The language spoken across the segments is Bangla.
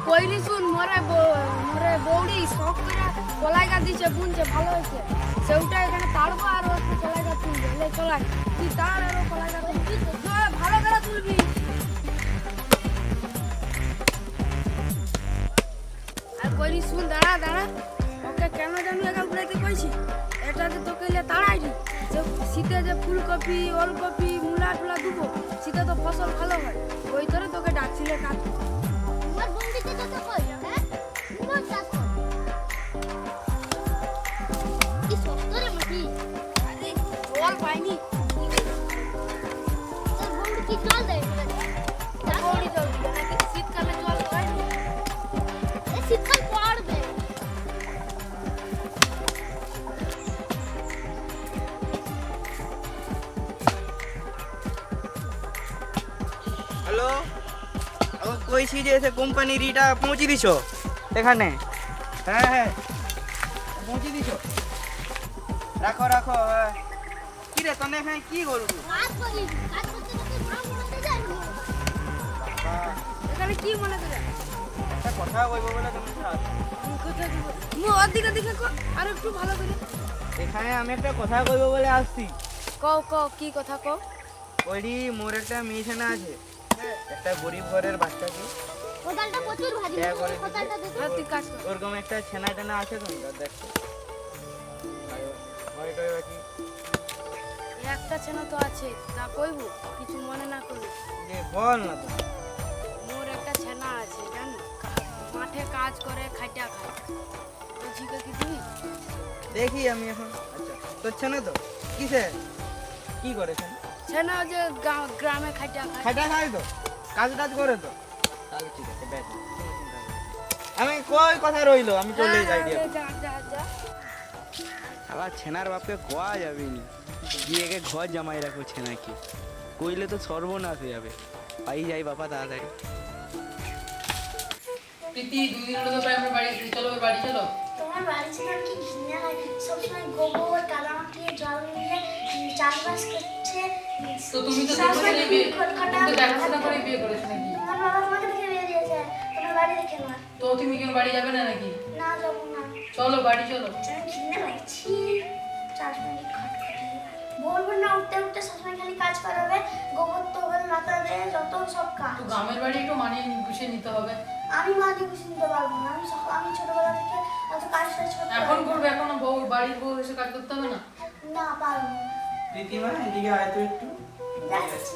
কইলি শুন মোরে বৌড়ি শখ করে কলাই গাছ দিছে বুনছে ভালো হয়েছে সেউটা এখানে তাড়বো আর ও একটু কলাই গাছ তুলবে এলে চলাই তুই তার আর ও কলাই গাছ তুলবি ভালো করে তুলবি আর কইলি শুন দাঁড়া দাঁড়া ওকে কেন জানি একা উড়াইতে কইছি এটা যে তোকে এলে তাড়াইনি যে শীতে যে ফুলকপি ওলকপি মূলা টুলা দুবো শীতে তো ফসল ভালো হয় ওই ধরে তোকে ডাকছিলে কাজ আমার বন্ধুকে তো কই হ্যাঁ কোন চাষ কি সস্তরে মাটি আরে জল পাইনি তোর বন্ধু কি জল দেয় বৌড়ি জল দিবে নাকি শীতকালে জল পাই এই শীতকাল পড়বে হ্যালো আমি কইছি যে সে কোম্পানির ইটা পৌঁছে দিছ এখানে হ্যাঁ হ্যাঁ পৌঁছে দিছ রাখো রাখো হ্যাঁ কি রে তনে এখানে কি করবি কাজ করি কাজ করতে করতে নাম বলতে যাই এখানে কি মনে করে একটা কথা কইব বলে তুমি কোথায় দিব মু ওদিকে দিকে কো আর একটু ভালো করে এখানে আমি একটা কথা কইব বলে আসছি কও কও কি কথা কও ওইডি মোর একটা মেয়ে ছেনা আছে একটা গরিব ঘরের বাচ্চাকে কোদালটা প্রচুর ভারী হ্যাঁ, করে দিবি। কোদালটা দেখো আর তুই কাজ কর ওরকম একটা ছেনা টেনা আছে তোমার দেখো ওইটাই বাকি একটা ছেনা তো আছে তা কইবো কিছু মনে না করলে যে বল না তো মোর একটা ছেনা আছে জানো মাঠে কাজ করে খাইটা খায় তো ঝিকে কি দিবি দেখি আমি এখন আচ্ছা তোর ছেনা তো কিসে কি করেছেন ছেনা যে গ্রামে খাইটা খায় খাটা খাই তো কাজ টাজ করে তো তাহলে ঠিক আছে ব্যাস আমি কই কথা রইলো আমি চলেই যাই দিয়ে যা যা যা আবার ছেনার বাপকে কোয়া যাবে নি গিয়ে ঘর জামাই রাখো ছেনাকে কইলে তো সর্বনাশ হয়ে যাবে পাই যাই বাবা তাড়াতাড়ি প্রীতি 2 দিন হলো তো প্রায় আমরা বাড়ি চলো এবার বাড়ি চলো তোমার বাড়ি ছিল কি ঘৃণা লাগে সবসময় গোবর কাদামাটি জল দিয়ে চাষবাস করছে তো তুমি তো সবসময় দেখো বিয়ে খড়কাটা তুমি তো দেখাশোনা করে বিয়ে করেছো নাকি তোমার বাবা তোমাকে দেখে বিয়ে দিয়েছে তোমার বাড়ি দেখে না তো তুমি কেন বাড়ি যাবে না নাকি না যাবো না চলো বাড়ি চলো আমি ঘৃণা লাগছি চাষবাস খটখটে বলবো না উঠতে উঠতে সবসময় খালি কাজ করাবে গোবর তোবর মাথা দিয়ে যত সব কাজ তো গ্রামের বাড়ি একটু মানিয়ে গুছিয়ে নিতে হবে আমি মাঝে বুঝে নিতে পারবো না আমি ছোটবেলা থেকে অত কাজ টাজ করতে এখন পারবো না। করবে এখন বউ বাড়ির বউ এসে কাজ করতে হবে না না পারবো না। প্রীতিমা এদিকে আয় তো একটু যাচ্ছি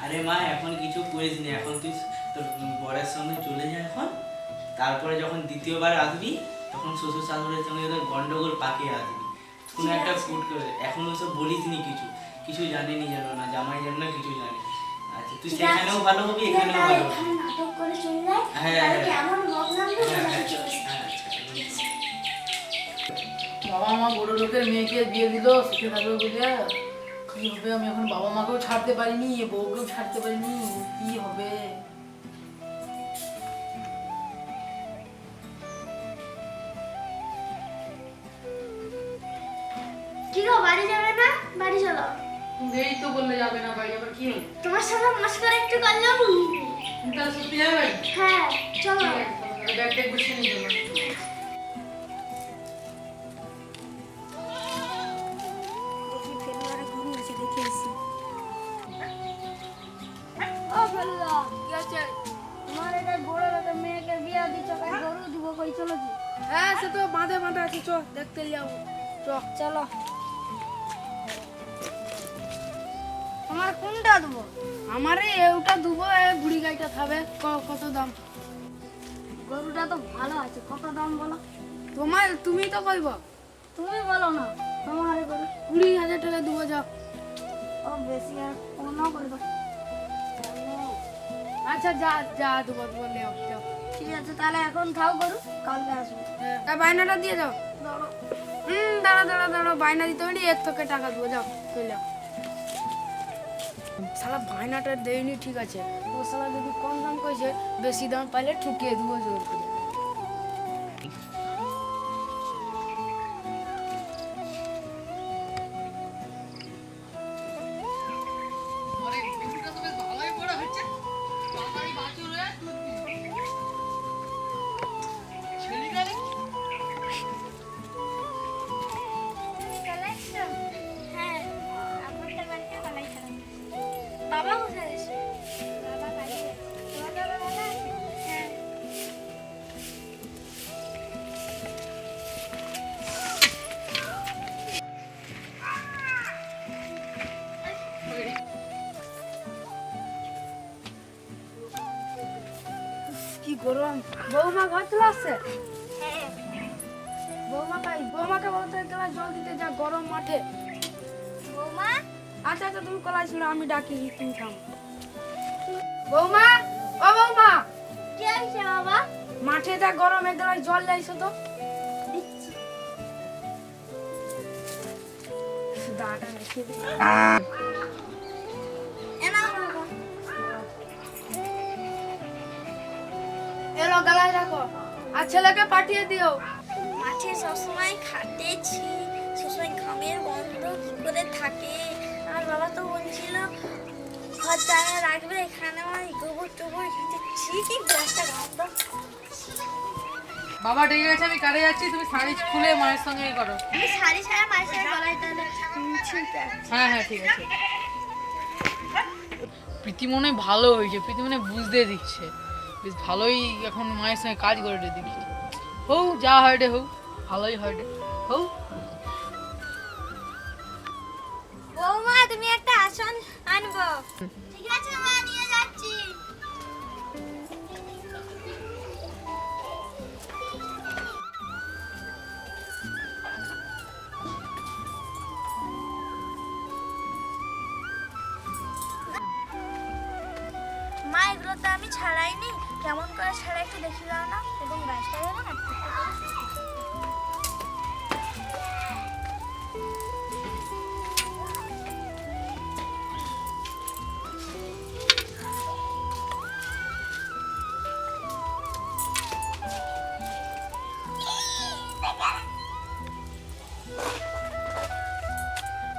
আরে মা এখন কিছু করিস নি এখন তুই তোর বরের সঙ্গে চলে যা এখন তারপরে যখন দ্বিতীয়বার আসবি তখন শ্বশুর শাশুড়ির সঙ্গে তোর গন্ডগোল পাকিয়ে আসবি কোনো একটা ফুট করে এখন ওসব বলিস নি কিছু কিছু জানিনি জানো না জামাই জানো না কিছু জানি আচ্ছা তুই সেখানেও ভালো হবি এখানেও ভালো হবি এখানে নাটক করে চলে যায় হ্যাঁ, তাহলে হ্যাঁ। কেমন বদনাম দেবে হ্যাঁ, হ্যাঁ, জানতে পারছি। হ্যাঁ, আচ্ছা, বাবা মা বড় লোকের মেয়েকে বিয়ে দিল সুখে থাকবে বলে কি হবে আমি এখন বাবা মাকেও ছাড়তে পারিনি বউকেও ছাড়তে পারিনি কি হবে কি গো বাড়ি যাবে না বাড়ি চলো এই তো বললে যাবে না বাড়ি আবার কি হলো তোমার সঙ্গে মস্করা একটু করলেও তুমি তাহলে সত্যি যাবে বাড়ি হ্যাঁ চলো ব্যাগটা গুছিয়ে নিয়ে যাবো দেখি ফেলুয়ারে গরু এসে দেখে এসি ও ফেলুয়া কি আছে তোমার এটা বড় লোকের মেয়েকে বিয়ে দিচ্ছ কাই গরু দিব কই চলো কি হ্যাঁ সে তো বাঁধে বাঁধে আছে চ দেখতে যাবো চ চলো তোমার কোনটা দেবো আমারে এইটা দেবো এই বুড়ি গাইটা খাবে কত দাম গরুটা তো ভালো আছে কত দাম বলো তুমি তো কইব তুমি বলো না তোমার গরু 20,000 টাকা দেবো যাও ও বেশি আর কম করে দাও আচ্ছা যা যা দেবো বলে যাও ঠিক আছে তাহলে এখন খাও গরু কালকে আসবো তা বাইনাটা দিয়ে যাও দাঁড়া দাঁড়া দাঁড়া বাইনা দিতে হবে এক তোকে টাকা দেবো যাও চলে সালা বাইনাটা দেয়নি ঠিক আছে ও সালা যদি কম দাম কইছে বেশি দাম পাইলে ঠুকিয়ে দেবো জোর করে আরে গরুটা তো বেশ ভালোই বড় হচ্ছে তাড়াতাড়ি বাছুর হয়ে বৌমা ঘর চলে আসছে? হ্যাঁ বৌমাকে বলতে এক গ্লাস জল দিতে যা, গরম মাঠে। বৌমা আচ্ছা আচ্ছা, তুমি কলাই ছিল, আমি ডাকি, তুমি থাম। বৌমা, ও বৌমা, কি হয়েছে বাবা? মাঠে যা গরম, এক গ্লাস জল লাইছো তো। দিচ্ছি। দাঁড়া রেখে দে। এ নাও বাবা। এলো গলায় রাখো, আর ছেলেকে পাঠিয়ে দিও। মাঠে সবসময় খাটেছি, সবসময় ঘামের গন্ধ কি করে থাকে। আর বাবা তো বলছিল ঘর জায়গায় রাখবে, এখানে আমার গোবর টোবর খেতেছি, কি গ্লাসটা গন্ধ। বাবা ডেকে গেছে, আমি কাজে যাচ্ছি, তুমি শাড়ি খুলে মায়ের সঙ্গে এ করো। আমি শাড়ি ছাড়া মায়ের সাথে গলায় তাহলে ছিলতে। হ্যাঁ হ্যাঁ ঠিক আছে। প্রীতি মনে হয় ভালো হয়েছে, প্রীতি মনে হয় বুঝতে দিচ্ছে, বেশ ভালোই এখন মায়ের সঙ্গে কাজ করে দেখি। হোক যা হয় রে, হোক ভালোই হয় রে, হোক। বৌমা তুমি একটা আসন আনবো। ঠিক আছে মা, নিয়ে যাচ্ছি। মা এগুলো তো আমি ছাড়াইনি, কেমন করে ছাড়া একটু দেখি দাও না, এবং গাছটা যেন কাটতে পারি।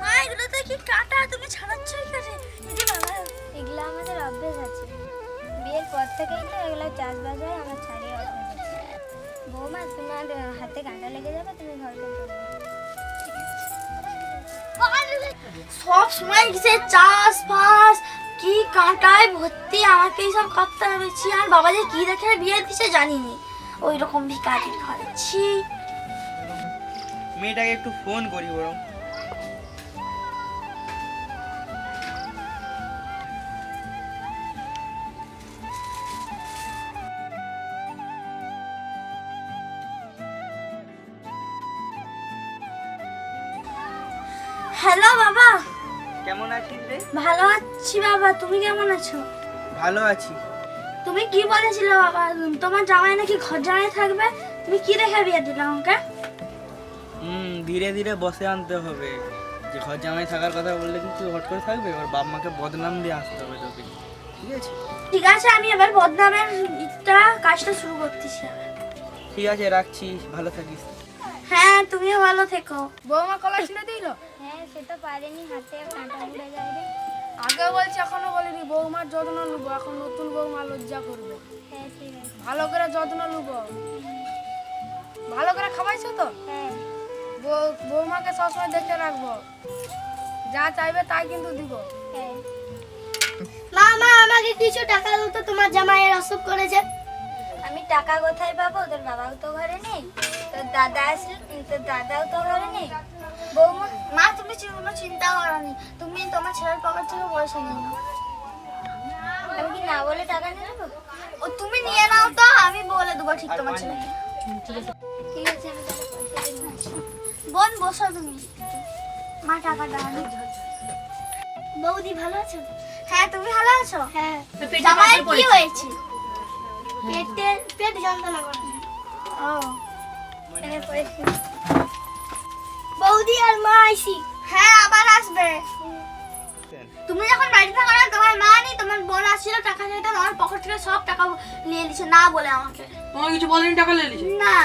মা এগুলো তো কি কাটা, তুমি ছাড়াচ্ছ এখানে? এটি বাবা, এগুলো আমাদের অভ্যেস আছে, বিয়ের পর থেকেই তো এগুলো চাষবাস হয়, আমার ছাড়িয়ে অভ্যেস আছে। বৌমা তোমার হাতে কাঁটা লেগে যাবে, তুমি ঘরকে সব সময় কিসে চাষ ফাস, কি কাঁটায় ভর্তি, আমাকে এইসব করতে হবে। আর বাবা যে কি দেখে বিয়ে দিছে জানিনি, ওই রকম ভিকারির ঘরে ছি। মেয়েটাকে একটু ফোন করি বরং। হ্যালো বাবা। কেমন আছিস রে? ভালো আছি বাবা, তুমি কেমন আছো? ভালো আছি। তুমি কি বলেছিলে বাবা, তোমার জামাই নাকি ঘর জামাই থাকবে? তুমি কি দেখে বিয়ে দিলে আমাকে? ধীরে ধীরে বসে আনতে হবে। যে ঘর জামাই থাকার কথা বললে কিন্তু হট করে থাকবে, ওর বাপ মাকে বদনাম দিয়ে আসতে হবে তোকে, ঠিক আছে? ঠিক আছে, আমি এবার বদনামের কাজটা শুরু করতেছি। ঠিক আছে, রাখছি, ভালো থাকিস। হ্যাঁ তুমিও ভালো থেকো। বৌমা কলাই ছিল দিল? হ্যাঁ সে তো পারেনি, হাতে কাঁটা উড়ে যাবে। আগে বলছি, এখনো বলিনি। বৌমার যত্ন নেবো, এখন নতুন বৌমা লজ্জা করবে। হ্যাঁ ঠিক আছে। ভালো করে যত্ন নেবো, ভালো করে খাওয়াইছো তো? হ্যাঁ বৌমাকে সবসময় দেখে রাখবো, যা চাইবে তাই কিন্তু দিব। হ্যাঁ। মা আমাকে কিছু টাকা দাও তো, তোমার জামাইয়ের অসুখ করেছে। আমি টাকা কোথায় পাবো? তোর বাবাও তো ঘরে নেই, তোর দাদা আসলে, তোর দাদাও তো ঘরে নেই। বৌমা, মা তুমি কোনো চিন্তা করোনি, তুমি তোমার ছেলের পকেট থেকে পয়সা নিয়ে নাও। আমি কি না বলে টাকা নিয়ে নেবো? ও তুমি নিয়ে নাও তো, আমি বলে দেবো ঠিক তোমার ছেলেকে। ঠিক আছে, আমি তাহলে পয়সা দিয়ে দিচ্ছি। বোন বসো তুমি, মা টাকাটা আনি। বৌদি ভালো আছো? হ্যাঁ তুমি ভালো আছো? হ্যাঁ। জামাইয়ের কি হয়েছে? পেট যন্ত্রণা করে। ও এখানে পড়েছি। বৌদি আর মা আইছি। হ্যাঁ আবার আসবে। তুমি যখন বাড়িতে থাকো না, তোমার মা নেই, তোমার বোন আসছিল টাকা চাইতে, আমার পকেট থেকে সব টাকা নিয়ে নিছে না বলে আমাকে। তোমার কিছু বলেনি, টাকা লেগে না।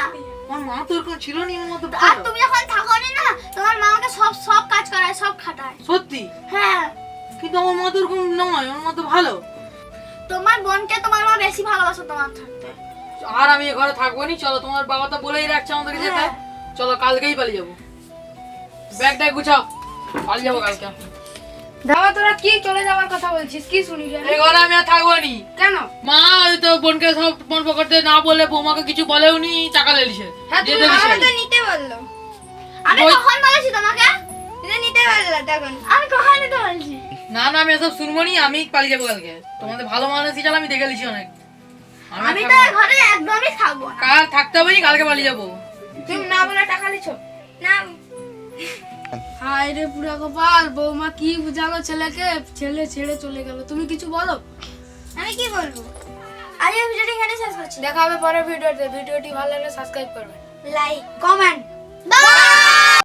আমার মা তো এরকম ছিল না, এর মতো আর তুমি যখন থাকো না, তোমার মা আমাকে সব কাজ করায়, সব খাটায়। সত্যি? হ্যাঁ। কিন্তু আমার মা তো এরকম নয়, আমার মা তো ভালো। তোমার বোনকে তোমার মা বেশি ভালোবাসো তোমার থাকতে। আর আমি এ ঘরে থাকবো নি, চলো, তোমার বাবা তো বলেই রাখছে আমাদেরকে যেতে। হ্যাঁ। চলো কালকেই পালিয়ে যাবো, ব্যাগটাই গুছাও, পালিয়ে যাবো কালকে। দাদা তোরা কি চলে যাওয়ার কথা বলছিস? কি শুনি এই ঘরে আমি আর থাকবো নি। কেন? মা ওই তো বোনকে সব বোন পকেটে না বলে বৌমাকে কিছু বলেও নি, টাকা লেলিছে। হ্যাঁ দিয়ে তুমি দিয়েছে। আমাকে নিতে বললো। আমি ওই- কখন বলেছি তোমাকে? এটা নিতে পারলো তখন। আমি কখন নিতে বলছি? না না, আমি এসব শুনবো নি, আমি পালিয়ে যাবো কালকে। তোমাদের ভালো মানুষ হিসাবে আমি দেখে লিছি অনেক, আমি তো এই ঘরে একদমই থাকবো না। কাল থাকতে হবে না, কালকে পালিয়ে যাবো। তুমি না বলে টাকা দিচ্ছ না। হায় রে পুরা কপাল, বৌমা কি বুঝালো ছেলেকে, ছেলে ছেড়ে চলে গেল। তুমি কিছু বলো। আমি কি বলবো, আজ এই ভিডিওটি এখানে শেষ করছি। দেখা হবে পরের ভিডিওতে। ভিডিওটি ভালো লাগলে সাবস্ক্রাইব করবেন। Like comment